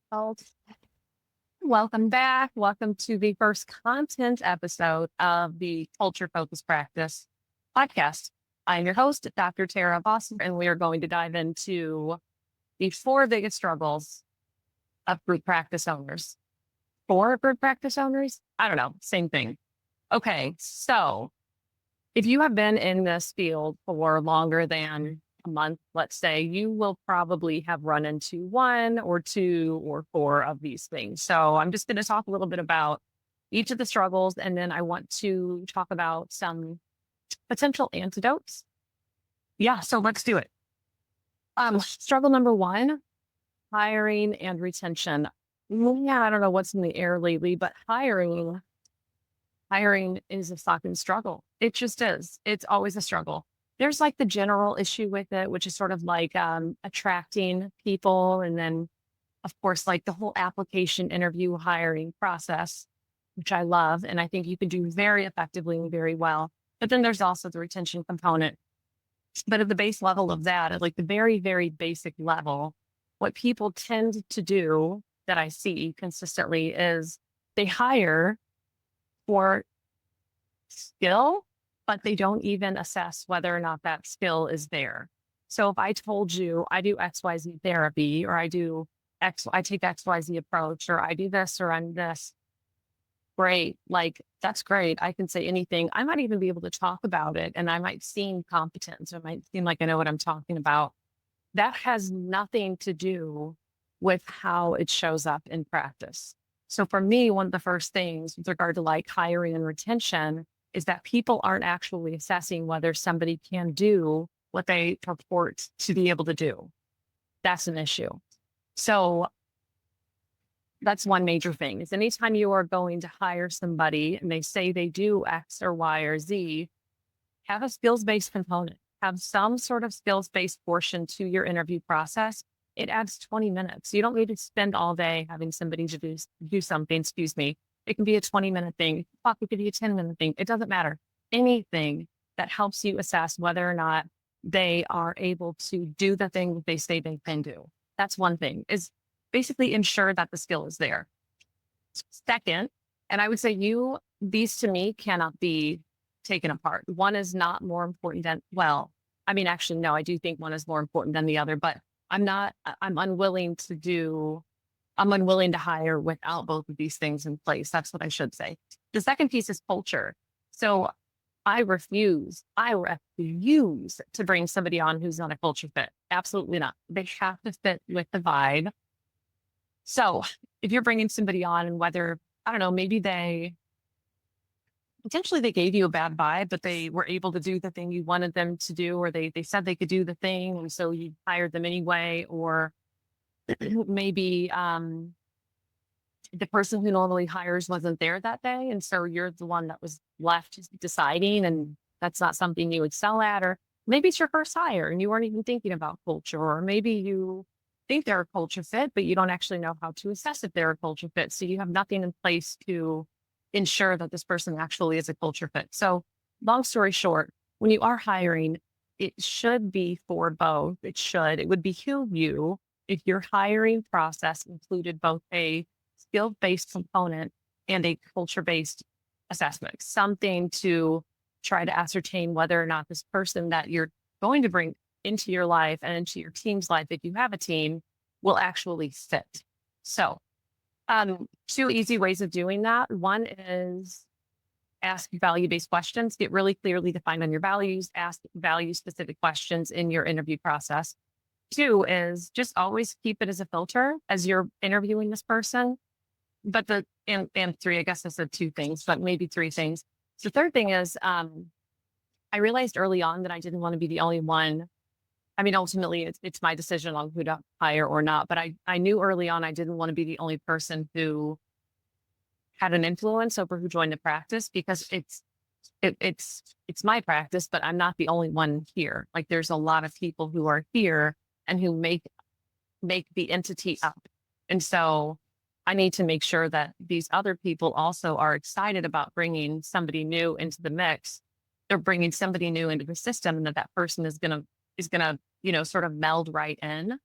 Well, welcome back. Welcome to the first content episode of the Culture Focus Practice podcast. I'm your host, Dr. Tara Bosser, and we are going to dive into the four biggest struggles of group practice owners. Four group practice owners? I don't know, same thing. Okay, so if you have been in this field for longer than a month, let's say, you will probably have run into one or two or four of these things. So I'm just going to talk a little bit about each of the struggles, and then I want to talk about some potential antidotes. Yeah, so let's do it. Struggle number one, hiring and retention. Yeah, I don't know what's in the air lately, but hiring is a fucking struggle. It just is. It's always a struggle. There's like the general issue with it, which is sort of like attracting people. And then, of course, like the whole application interview hiring process, which I love. And I think you can do very effectively and very well. But then there's also the retention component. But at the base level of that, at like the very, very basic level, what people tend to do that I see consistently is they hire for skill, but they don't even assess whether or not that skill is there. So if I told you I do XYZ therapy, or I take XYZ approach, or I do this, or I'm this, great. Like, that's great. I can say anything. I might even be able to talk about it, and I might seem competent. So it might seem like I know what I'm talking about. That has nothing to do with how it shows up in practice. So for me, one of the first things with regard to like hiring and retention is that people aren't actually assessing whether somebody can do what they purport to be able to do. That's an issue. So that's one major thing is anytime you are going to hire somebody and they say they do X or Y or Z, have a skills-based component, have some sort of skills-based portion to your interview process. It adds 20 minutes. You don't need to spend all day having somebody to do something, excuse me. It can be a 20-minute thing. Fuck, it could be a 10-minute thing. It doesn't matter. Anything that helps you assess whether or not they are able to do the thing that they say they can do. That's one thing, is basically ensure that the skill is there. Second, and I would say these to me cannot be taken apart. One is not more important than, well, I mean, actually, no, I do think one is more important than the other, but I'm unwilling to hire without both of these things in place. That's what I should say. The second piece is culture. So I refuse to bring somebody on who's not a culture fit. Absolutely not. They have to fit with the vibe. So if you're bringing somebody on and whether, I don't know, maybe potentially they gave you a bad vibe, but they were able to do the thing you wanted them to do, or they said they could do the thing, and so you hired them anyway, or maybe the person who normally hires wasn't there that day, and so you're the one that was left deciding, and that's not something you excel at, or maybe it's your first hire and you weren't even thinking about culture, or maybe you think they're a culture fit, but you don't actually know how to assess if they're a culture fit. So you have nothing in place to ensure that this person actually is a culture fit. So long story short, when you are hiring, it should be for both. It would behoove you if your hiring process included both a skill-based component and a culture-based assessment, something to try to ascertain whether or not this person that you're going to bring into your life and into your team's life, if you have a team, will actually fit. So two easy ways of doing that. One is ask value-based questions, get really clearly defined on your values, ask value-specific questions in your interview process. Two is just always keep it as a filter as you're interviewing this person. But and three, I guess I said two things, but maybe three things. The third thing is I realized early on that I didn't want to be the only one. I mean, ultimately, it's my decision on who to hire or not. But I knew early on I didn't want to be the only person who had an influence over who joined the practice, because it's my practice, but I'm not the only one here. Like, there's a lot of people who are here and who make the entity up. And so I need to make sure that these other people also are excited about bringing somebody new into the mix. They're bringing somebody new into the system, and that person is gonna, sort of meld right in.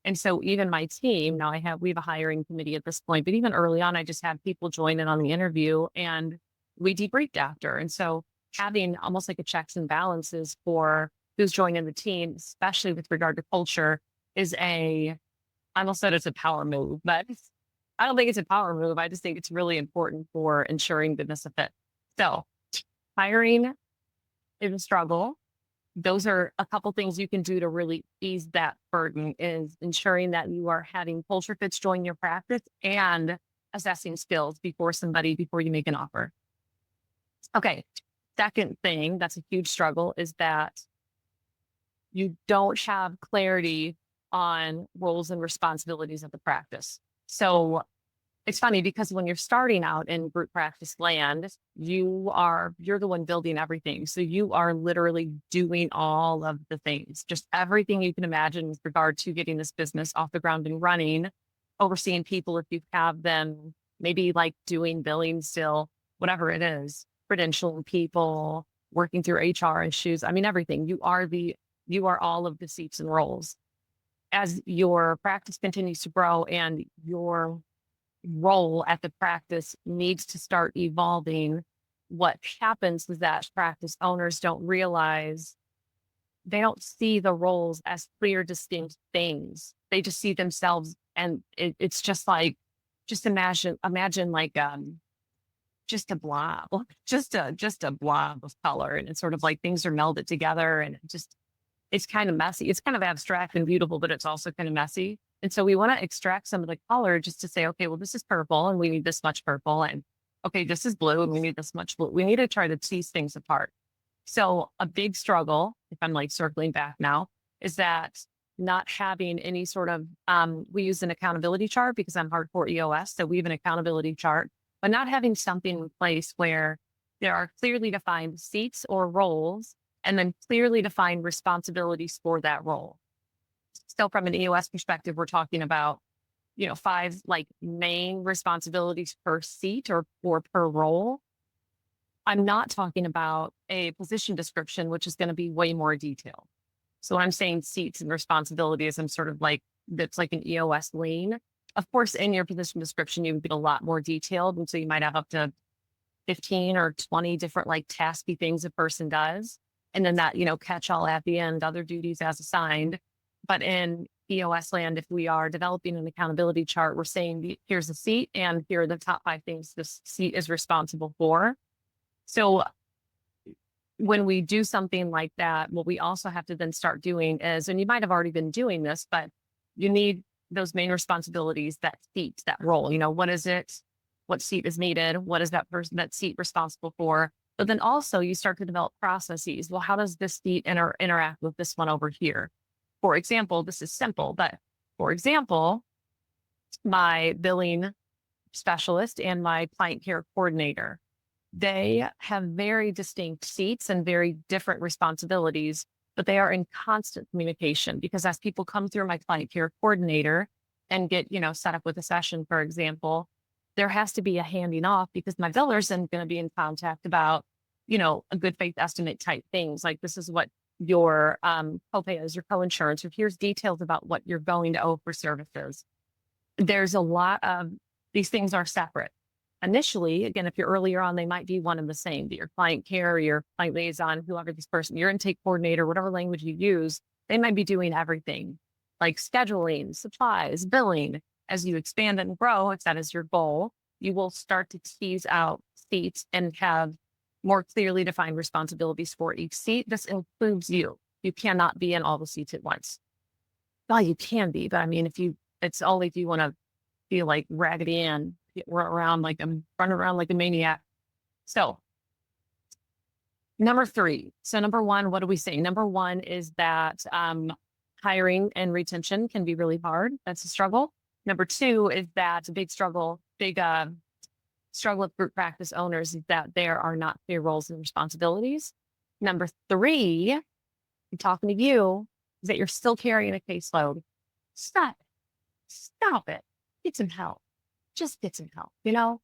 And so even my team, now we have a hiring committee at this point, but even early on, I just had people join in on the interview and we debriefed after. And so having almost like a checks and balances for who's joining the team, especially with regard to culture, is I almost said it's a power move, but I don't think it's a power move. I just think it's really important for ensuring goodness of fit. So hiring is a struggle. Those are a couple things you can do to really ease that burden, is ensuring that you are having culture fits join your practice and assessing skills before you make an offer. Okay. Second thing that's a huge struggle is that you don't have clarity on roles and responsibilities of the practice. So it's funny because when you're starting out in group practice land, you're the one building everything. So you are literally doing all of the things, just everything you can imagine with regard to getting this business off the ground and running, overseeing people if you have them, maybe like doing billing still, whatever it is, credentialing people, working through HR issues. I mean, everything. You are all of the seats and roles. As your practice continues to grow and your role at the practice needs to start evolving, what happens is that practice owners don't realize, they don't see the roles as clear, distinct things. They just see themselves, and it's just like, just imagine like just a blob, just a blob of color, and it's sort of like things are melded together, and it's kind of messy. It's kind of abstract and beautiful, but it's also kind of messy. And so we want to extract some of the color just to say, okay, well, this is purple and we need this much purple. And okay, this is blue and we need this much blue. We need to try to tease things apart. So a big struggle, if I'm like circling back now, is that not having any sort of, we use an accountability chart because I'm hardcore EOS. So we have an accountability chart, but not having something in place where there are clearly defined seats or roles and then clearly defined responsibilities for that role. So from an EOS perspective, we're talking about, 5 like main responsibilities per seat or per role. I'm not talking about a position description, which is going to be way more detailed. So when I'm saying seats and responsibilities, I'm sort of like, that's like an EOS lane. Of course, in your position description, you would get a lot more detailed. And so you might have up to 15 or 20 different like tasky things a person does. And then that, catch all at the end, other duties as assigned. But in EOS land, if we are developing an accountability chart, we're saying here's the seat and here are the top 5 things this seat is responsible for. So when we do something like that, what we also have to then start doing is, and you might have already been doing this, but you need those main responsibilities, that seat, that role. What is it? What seat is needed? What is that seat responsible for? But then also you start to develop processes. Well, how does this seat interact with this one over here? For example, this is simple, but for example, my billing specialist and my client care coordinator, they have very distinct seats and very different responsibilities, but they are in constant communication because as people come through my client care coordinator and get, set up with a session, for example, there has to be a handing off because my biller isn't going to be in contact about, a good faith estimate type things. Like this is what your copay is, your co-insurance, or here's details about what you're going to owe for services. There's a lot of these things are separate. Initially, again, if you're earlier on, they might be one and the same, but your client care, your client liaison, whoever this person, your intake coordinator, whatever language you use, they might be doing everything like scheduling, supplies, billing. As you expand and grow, if that is your goal, you will start to tease out seats and have more clearly defined responsibilities for each seat. This includes you. You cannot be in all the seats at once. Well, you can be, but I mean, it's only if you want to feel like Raggedy Ann, running around like a maniac. So number 3. So number 1, what do we say? Number 1 is that hiring and retention can be really hard. That's a struggle. Number 2 is that a big struggle with group practice owners is that there are not clear roles and responsibilities. Number 3, I'm talking to you, is that you're still carrying a caseload. Stop it. Get some help. Just get some help.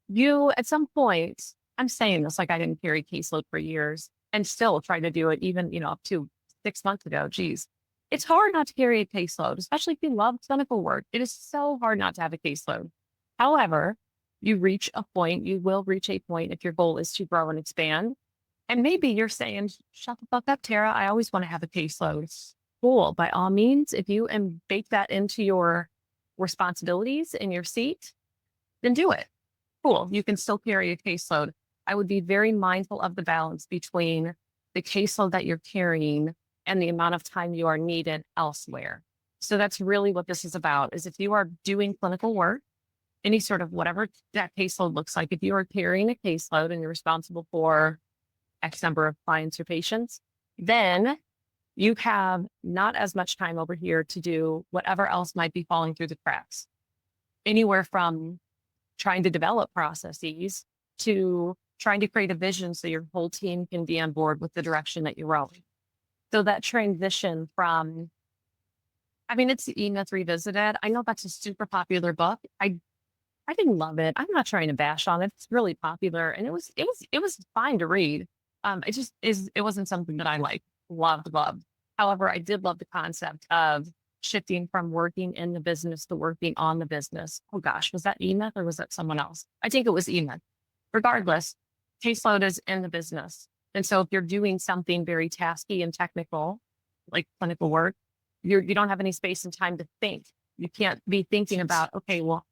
You at some point, I'm saying this like I didn't carry caseload for years and still try to do it even, up to 6 months ago. Geez. It's hard not to carry a caseload, especially if you love clinical work. It is so hard not to have a caseload. However, you will reach a point if your goal is to grow and expand. And maybe you're saying, shut the fuck up, Tara. I always want to have a caseload. Cool. By all means, if you and bake that into your responsibilities in your seat, then do it. Cool. You can still carry a caseload. I would be very mindful of the balance between the caseload that you're carrying and the amount of time you are needed elsewhere. So that's really what this is about, is if you are doing clinical work, any sort of whatever that caseload looks like, if you are carrying a caseload and you're responsible for X number of clients or patients, then you have not as much time over here to do whatever else might be falling through the cracks. Anywhere from trying to develop processes to trying to create a vision so your whole team can be on board with the direction that you're rowing. So that transition from, I mean, it's E-Myth Revisited. I know that's a super popular book. I didn't love it. I'm not trying to bash on it. It's really popular, and it was fine to read. It wasn't something that I like loved. However, I did love the concept of shifting from working in the business to working on the business. Oh gosh, was that E-Myth or was that someone else? I think it was E-Myth. Regardless, caseload is in the business. And so if you're doing something very tasky and technical, like clinical work, you don't have any space and time to think. You can't be thinking about, okay, well,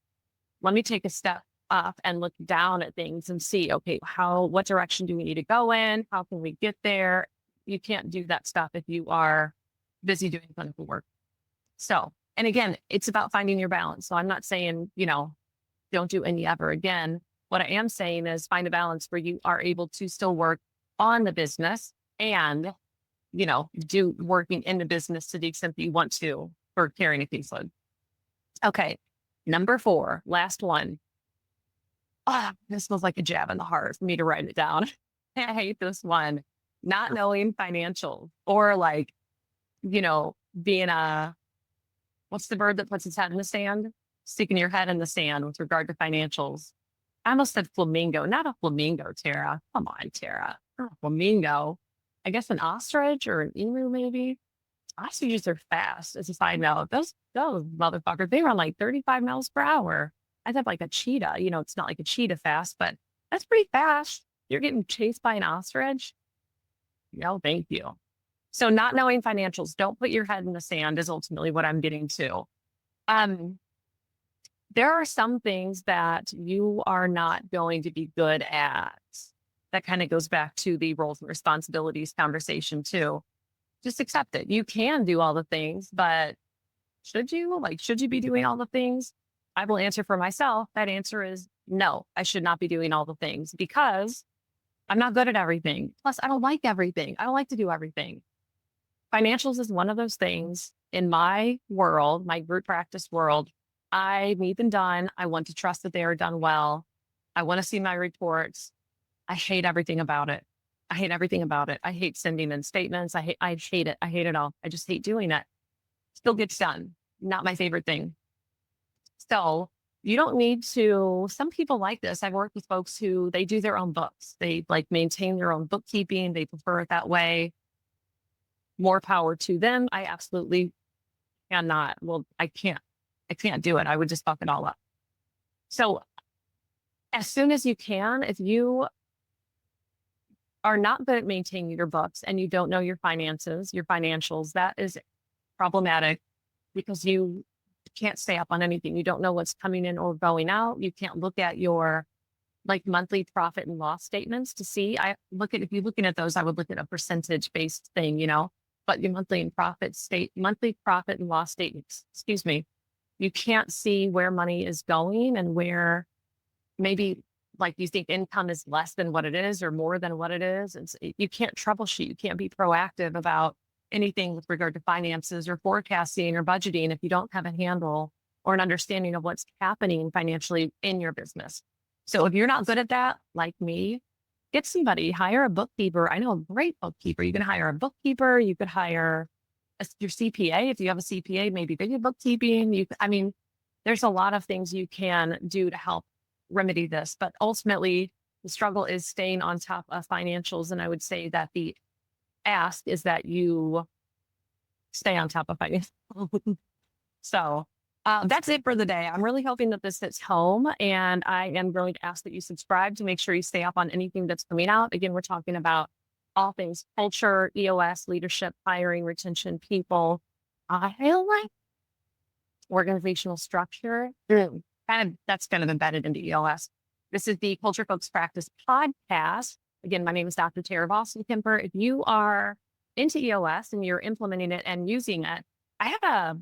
let me take a step up and look down at things and see, okay, what direction do we need to go in? How can we get there? You can't do that stuff if you are busy doing clinical work. So, and again, it's about finding your balance. So I'm not saying, don't do any ever again. What I am saying is find a balance where you are able to still work on the business and, do working in the business to the extent that you want to for carrying a caseload. Okay. Number 4, last one. This was like a jab in the heart for me to write it down. I hate this one. Not knowing financials or being what's the bird that puts its head in the sand? Sticking your head in the sand with regard to financials. I almost said flamingo, not a flamingo, Tara. Come on, Tara. Not a flamingo. I guess an ostrich or an emu, maybe. Ostriches are fast, as a side note. Those motherfuckers, they run like 35 miles per hour. I thought like a cheetah, it's not like a cheetah fast, but that's pretty fast. You're getting chased by an ostrich. No, thank you. So not knowing financials, don't put your head in the sand is ultimately what I'm getting to. There are some things that you are not going to be good at. That kind of goes back to the roles and responsibilities conversation too. Just accept it. You can do all the things, but should you? Should you be doing all the things? I will answer for myself. That answer is no, I should not be doing all the things because I'm not good at everything. Plus, I don't like everything. I don't like to do everything. Financials is one of those things in my world, my group practice world. I need them done. I want to trust that they are done well. I want to see my reports. I hate everything about it. I hate everything about it. I hate sending in statements. I hate it. I hate it all. I just hate doing it. Still gets done. Not my favorite thing. So you don't need to, some people like this. I've worked with folks who they do their own books. They maintain their own bookkeeping. They prefer it that way. More power to them. I absolutely cannot. Well, I can't do it. I would just fuck it all up. So as soon as you can, if you are not good at maintaining your books and you don't know your finances, your financials, that is problematic because you can't stay up on anything. You don't know what's coming in or going out. You can't look at your monthly profit and loss statements to see. If you're looking at those, I would look at a percentage based thing, but your monthly profit and loss statements, excuse me, you can't see where money is going and where maybe you think income is less than what it is or more than what it is. You can't troubleshoot. You can't be proactive about anything with regard to finances or forecasting or budgeting if you don't have a handle or an understanding of what's happening financially in your business. So if you're not good at that, like me, get somebody, hire a bookkeeper. I know a great bookkeeper. You can hire a bookkeeper. You could hire your CPA. If you have a CPA, maybe they do bookkeeping. There's a lot of things you can do to help remedy this, but ultimately the struggle is staying on top of financials. And I would say that the ask is that you stay on top of finance. So that's it for the day. I'm really hoping that this hits home, and I am going to ask that you subscribe to make sure you stay up on anything that's coming out. Again, we're talking about all things culture, EOS, leadership, hiring, retention, people. I like organizational structure. That's kind of embedded into EOS. This is the Culture Folks Practice podcast. Again, my name is Dr. Tara Boston-Kemper. If you are into EOS and you're implementing it and using it, I have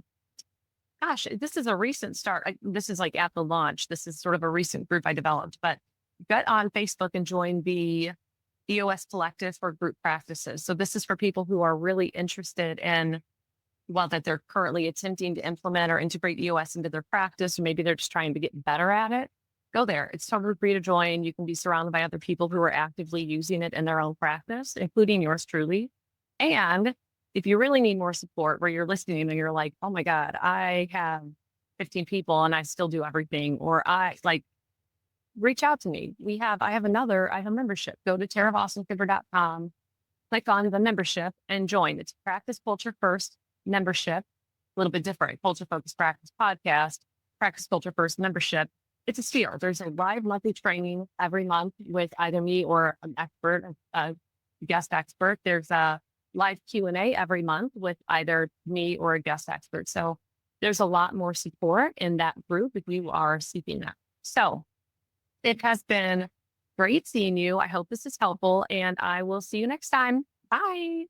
this is a recent start. This is like at the launch. This is sort of a recent group I developed, but get on Facebook and join the EOS Collective for group practices. So this is for people who are really interested in, well, that they're currently attempting to implement or integrate EOS into their practice, or maybe they're just trying to get better at it. Go there. It's totally free to join. You can be surrounded by other people who are actively using it in their own practice, including yours truly. And if you really need more support, where you're listening and you're like, oh my God, I have 15 people and I still do everything, or reach out to me. I have a membership. Go to tarabostonkiver.com, click on the membership and join. It's Practice Culture First membership, a little bit different. Culture Focused Practice Podcast, Practice Culture First membership. It's a sphere. There's a live monthly training every month with either me or an expert, a guest expert. There's a live Q&A every month with either me or a guest expert. So there's a lot more support in that group if you are seeking that. So it has been great seeing you. I hope this is helpful, and I will see you next time. Bye.